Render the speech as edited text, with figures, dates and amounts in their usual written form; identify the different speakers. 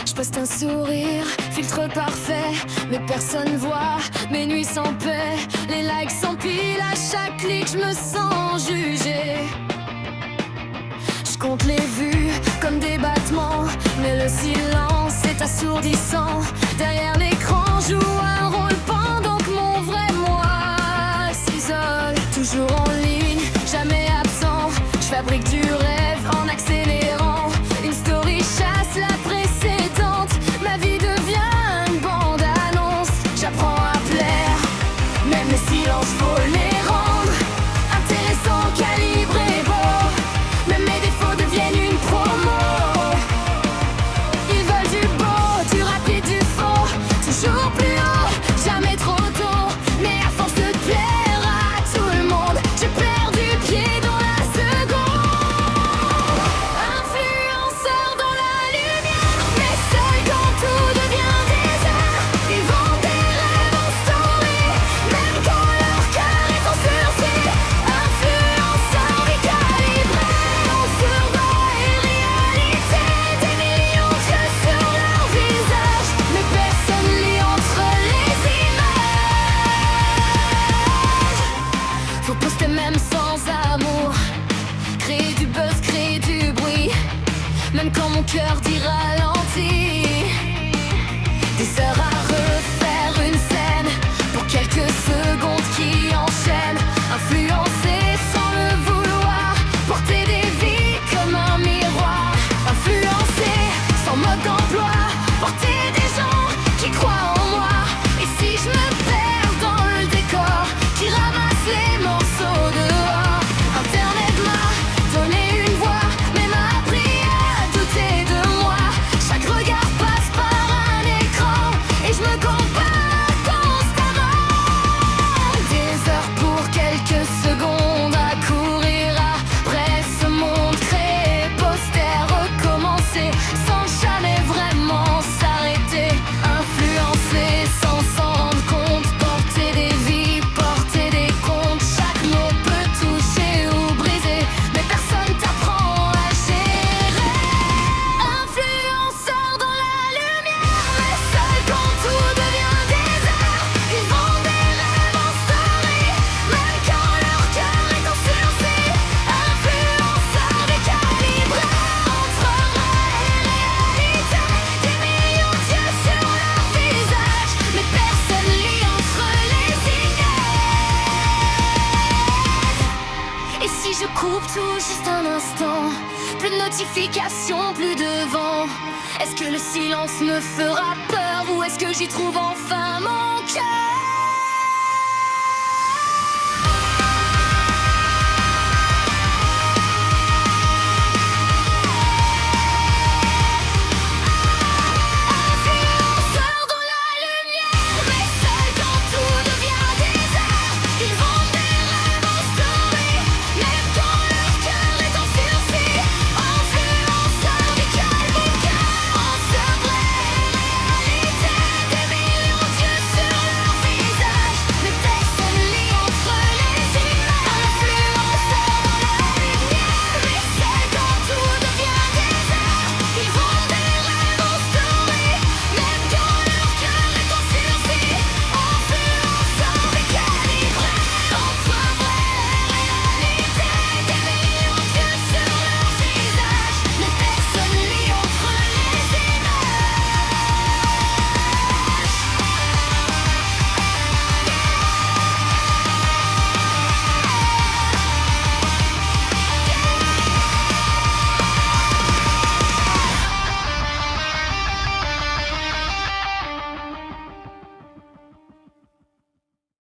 Speaker 1: Je poste un sourire, filtre parfait, mais personne voit mes nuits sans paix. Les likes s'empilent à chaque clic, je me sens jugée. Je compte les vues comme des battements, mais le silence est assourdissant. Derrière l'écran joue un rôle pendant que mon vrai moi s'isole. Toujours en ligne, jamais absent, je fabrique du rêve en accélérant. Une story chasse la précédente, ma vie devient une bande-annonce. J'apprends à plaire, même les silences faut les rendre intéressants, calibrés, beaux. Même mes défauts deviennent une promo. Ils veulent du beau, du rapide, du faux. Toujours plus haut, jamais trop tôt. Mais à force de plaire à tout le monde, j'ai perdu pied dans la seconde. Influenceur dans la lumière, mais seul quand tout devient désert. Ils vendent des rêves en story, même quand leur cœur est en sursis. Influenceur décalibré, on survole et réalité. Des millions d'yeux sur leur visage, mais personne lit entre les images. Faut poster même sans amour, créer du buzz, créer du bruit, même quand mon cœur dit ralenti. Des heures à refaire une scène pour quelques secondes qui enchaînent. Influencer sans le vouloir, porter des vies comme un miroir. Influencer sans mode d'emploi, porter des gens qui croient en moi. Et si je me perds dans le décor, qui ramasse les morceaux dehors. Internet m'a donné une voix, mais m'a appris à douter de moi. Chaque regard passe par un écran et je me compare constamment. Des heures pour quelques secondes à courir après ce monde créé, poster, recommencer sans jamais vraiment s'arrêter. Influencer sans s'en rendre compte, porter des vies, porter des comptes. Chaque mot peut toucher ou briser, mais personne t'apprend à gérer. Influenceur dans la lumière, mais seul quand tout devient désert. Ils vendent des rêves en story, même quand leur cœur est en sursis. Influenceur décalibré, entre rêve et réalité. Des millions d'yeux sur leur visage, mais personne lit entre les images. Et si je coupe tout juste un instant, plus de notifications, plus de vent. Est-ce que le silence me fera peur ou est-ce que j'y trouve enfin mon cœur?